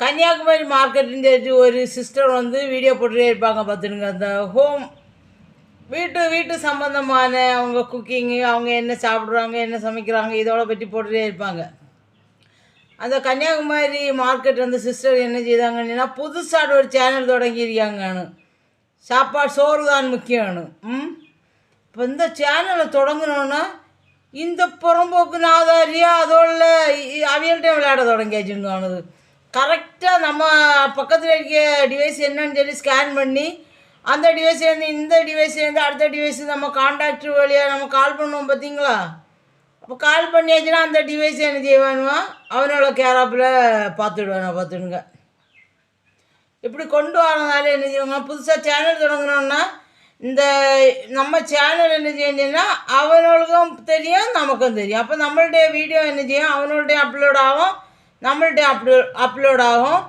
கன்னியாகுமரி மார்க்கெட்டுன்னு சொல்லிட்டு ஒரு சிஸ்டர் வந்து வீடியோ போட்டுகிட்டே இருப்பாங்க பார்த்துடுங்க. அந்த ஹோம் வீட்டு சம்மந்தமான அவங்க குக்கிங்கு, அவங்க என்ன சாப்பிட்றாங்க, என்ன சமைக்கிறாங்க, இதோட பற்றி போட்டுகிட்டே இருப்பாங்க. அந்த கன்னியாகுமரி மார்க்கெட் அந்த சிஸ்டர் என்ன செய்தாங்கன்னா புதுசாக ஒரு சேனல் தொடங்கியிருக்காங்கன்னு, சாப்பாடு சோறு தான் முக்கியம்னு. இப்போ இந்த சேனலை தொடங்கினோன்னா இந்த புறம்போக்கு நாதாரியா அதோட அவியல்கிட்ட விளையாட தொடங்கியாச்சுன்னு கரெக்டாக நம்ம பக்கத்தில் இருக்க டிவைஸ் என்னன்னு சொல்லி ஸ்கேன் பண்ணி அந்த டிவைஸ்லேருந்து இந்த டிவைஸ்லேருந்து அடுத்த டிவைஸ் நம்ம கான்டாக்ட் வழியாக நம்ம கால் பண்ணுவோம் பார்த்தீங்களா. அப்போ கால் பண்ணியாச்சுன்னா அந்த டிவைஸ் என்ன செய்வானுவான் அவனோட கேராப்பில் பார்த்துடுங்க. இப்படி கொண்டு வரனால என்ன செய்வாங்க, புதுசாக சேனல் தொடங்கினோன்னா இந்த நம்ம சேனல் என்ன செய்யணும்னா அவனுக்கும் தெரியும் நமக்கும் தெரியும். அப்போ நம்மளுடைய வீடியோ என்ன செய்யும் அவனுடைய அப்லோட் ஆகும், நம்மள்கிட்ட அப்லோட் ஆகும்.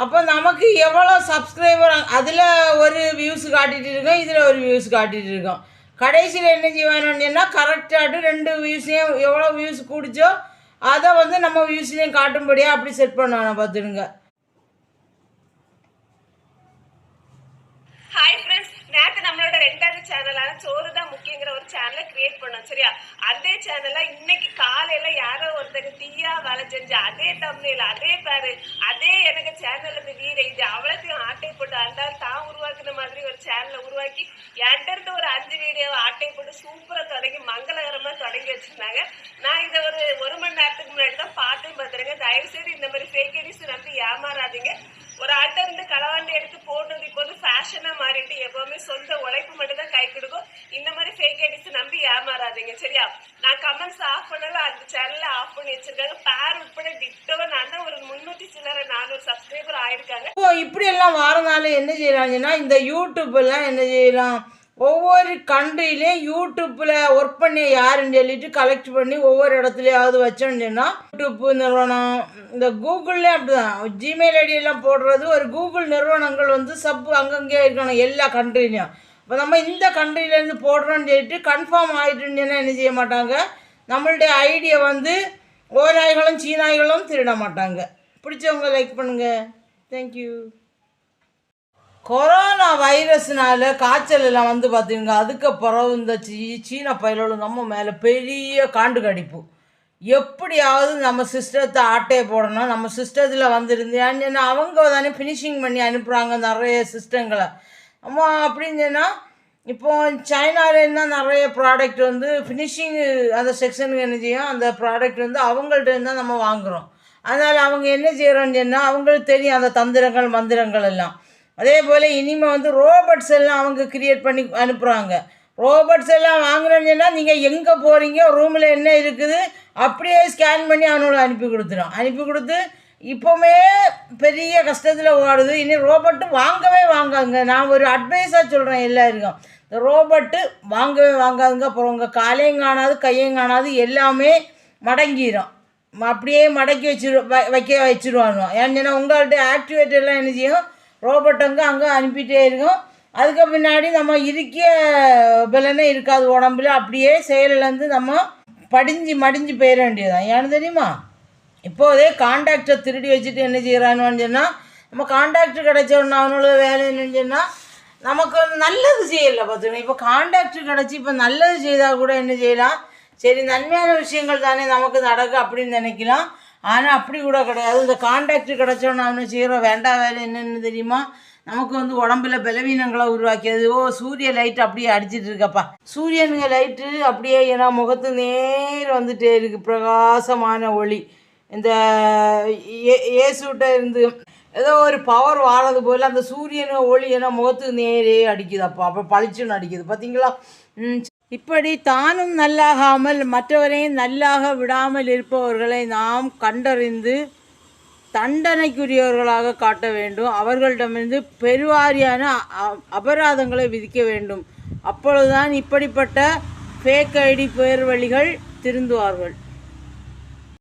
அப்போ நமக்கு எவ்வளோ சப்ஸ்கிரைபர் அதில் ஒரு வியூஸ் காட்டிகிட்டு இருக்கோம், இதில் ஒரு வியூஸ் காட்டிகிட்டு இருக்கோம். கடைசியில் என்ன செய்வானுன்னா கரெக்டாகிட்டு 2 வியூஸையும் எவ்வளோ வியூஸ் கூடிச்சோ அதை வந்து நம்ம வியூஸ்லேயும் காட்டும்படியாக அப்படி செட் பண்ணுவாங்க பார்த்துடுங்க. ஹாய் ஃப்ரெண்ட்ஸ், நேற்று நம்மளோட 2வது சேனலான சோறு தான் முக்கியங்கிற ஒரு சேனலை கிரியேட் பண்ணோம். சரியா, அதே சேனல்ல இன்னைக்கு காலையில யாரோ ஒருத்தர் தீயா வேலை செஞ்சு அதே தம்ப்நெயில் அதே பேரு அதே எனக்கு சேனல்ல இந்த வீடு இது அவ்வளோத்தையும் ஆட்டை போட்டு அந்த தான் உருவாக்குன மாதிரி ஒரு சேனலை உருவாக்கி என்கிட்ட இருந்து ஒரு 5 வீடியோவை ஆட்டை போட்டு சூப்பரா தொடங்கி மங்களகரமா தொடங்கி வச்சிருந்தாங்க. நான் இதை ஒரு மணி நேரத்துக்கு முன்னாடி தான் பார்த்துருங்க. தயவு செய்து இந்த மாதிரி ஃபேக் ஐடிஸ் நம்பி ஏமாறாதீங்க. ஒரு ஆட்டை இருந்து களவாண்டி எடுத்து போடுறது இப்போ வந்து ஃபேஷனா மாறிட்டு எப்பவுமே சொந்த உழைப்பு மட்டும் தான் கை கொடுக்கும். இந்த மாதிரி ஃபேக் ஐடிஸ் நம்பி ஏமாறாதீங்க. சரியா, நான் கமெண்ட்ஸ் ஆஃப் பண்ணல, அந்த சேனல்ல ஆஃப் பண்ணி வச்சிருக்காங்க. பேர் உட்பட டிட்டோவா நான் தான் ஒரு 300 சில்லற 400 சப்ஸ்கிரைபர் ஆயிருக்காங்க. இப்போ இப்படி எல்லாம் வரனால என்ன செய்யறாங்கன்னா இந்த யூடியூப்லாம் என்ன செய்யலாம், ஒவ்வொரு கண்ட்ரிலையும் யூடியூப்பில் ஒர்க் பண்ணி யாருன்னு சொல்லிட்டு கலெக்ட் பண்ணி ஒவ்வொரு இடத்துலையாவது வச்சோன்னு சொன்னால் யூடியூப் நிறுவனம் இந்த கூகுள்லேயே அப்படி தான் ஜிமெயில் ஐடியெல்லாம் போடுறது ஒரு கூகுள் நிறுவனங்கள் வந்து அங்கங்கே இருக்கணும் எல்லா கண்ட்ரிலையும். இப்போ நம்ம இந்த கண்ட்ரிலேருந்து போடுறோன்னு சொல்லிட்டு கன்ஃபார்ம் ஆகிட்டுன்னு சொன்னால் என்ன செய்ய மாட்டாங்க, நம்மளுடைய ஐடியை வந்து ஓநாய்களும் சீனாய்களும் திருட மாட்டாங்க. பிடிச்சவங்க லைக் பண்ணுங்கள். தேங்க்யூ. கொரோனா வைரஸ்னால காய்ச்சல் எல்லாம் வந்து பார்த்தீங்க, அதுக்கு பிறகு இந்த சீன பயலோடு நம்ம மேலே பெரிய காண்டு கடிப்பு. எப்படியாவது நம்ம சிஸ்டத்தை ஆட்டையை போடணும், நம்ம சிஸ்டத்தில் வந்துருந்தேன்னு அவங்க தானே ஃபினிஷிங் பண்ணி அனுப்புகிறாங்க நிறைய சிஸ்டங்களை. நம்ம அப்படின்னு சொன்னால் இப்போ சைனாலேருந்து தான் நிறைய ப்ராடக்ட் வந்து ஃபினிஷிங் அந்த செக்ஷனுக்கு என்ன செய்யும், அந்த ப்ராடக்ட் வந்து அவங்கள்ட்ட தான் நம்ம வாங்குகிறோம். அதனால் அவங்க என்ன செய்கிறோன்னு சொன்னால் அவங்களுக்கு தெரியும் அந்த தந்திரங்கள் மந்திரங்கள் எல்லாம். அதே போல் இனிமேல் வந்து ரோபோட்ஸ் எல்லாம் அவங்க க்ரியேட் பண்ணி அனுப்புகிறாங்க. ரோபோட்ஸ் எல்லாம் வாங்குறேன்னு சொன்னால் நீங்கள் எங்கே போகிறீங்க, ரூமில் என்ன இருக்குது அப்படியே ஸ்கேன் பண்ணி அவனோட அனுப்பி கொடுத்து இப்போவுமே பெரிய கஷ்டத்தில் ஓடுது. இனி ரோபோட்டு வாங்காதுங்க. நான் ஒரு அட்வைஸாக சொல்கிறேன் எல்லாருக்கும், இந்த ரோபோட்டு வாங்காதுங்க. அப்புறம் உங்கள் காலையும் காணாது கையும் காணாது எல்லாமே மடங்கிடும். அப்படியே மடக்கி வச்சிருவாங்க. ஏன்னா உங்கள்கிட்ட ஆக்டிவேட் எல்லாம் என்ன செய்யும், ரோபோட்டுங்க அங்கே அனுப்பிட்டே இருக்கும். அதுக்கு பின்னாடி நம்ம இருக்கிய பலனே இருக்காது உடம்புல, அப்படியே செயலேருந்து நம்ம மடிஞ்சு போயிட வேண்டியதுதான். ஏன்னு தெரியுமா, இப்போதே கான்டாக்டை திருடி வச்சுட்டு என்ன செய்கிறான்னு சொன்னால் நம்ம கான்டாக்ட் கிடைச்சோன்னா அவனோட வேலை என்னன்னு சொன்னால் நமக்கு வந்து நல்லது செய்யலை பார்த்துக்கணும். இப்போ கான்டாக்ட் கிடச்சி இப்போ நல்லது செய்தால் கூட என்ன செய்யலாம், சரி நன்மையான விஷயங்கள் தானே நமக்கு நடக்கும் அப்படின்னு நினைக்கலாம். ஆனால் அப்படி கூட கிடையாது. இந்த கான்டாக்ட் கிடச்சோன்னு அவனு செய்கிறோம் வேண்டாம் வேலை என்னென்னு தெரியுமா, நமக்கு வந்து உடம்புல பலவீனங்களை உருவாக்கியது. சூரிய லைட்டு அப்படியே அடிச்சிட்டு இருக்கப்பா, சூரியனுங்க லைட்டு அப்படியே ஏன்னா முகத்து நேர் வந்துட்டே இருக்குது பிரகாசமான ஒளி. இந்த ஏசுகிட்ட இருந்து ஏதோ ஒரு பவர் வாழது போல் அந்த சூரியன் ஒளி ஏன்னா முகத்துக்கு நேரே அடிக்குதப்பா, அப்போ பளிச்சுன்னு அடிக்குது பார்த்தீங்களா. இப்படி தானும் நல்லாகாமல் மற்றவரையும் நல்லாக விடாமல் இருப்பவர்களை நாம் கண்டறிந்து தண்டனைக்குரியவர்களாக காட்ட வேண்டும். அவர்களிடமிருந்து பெருவாரியான அபராதங்களை விதிக்க வேண்டும். அப்பொழுதுதான் இப்படிப்பட்ட ஃபேக் ஐடி பேர் வழிகள் திருந்துவார்கள்.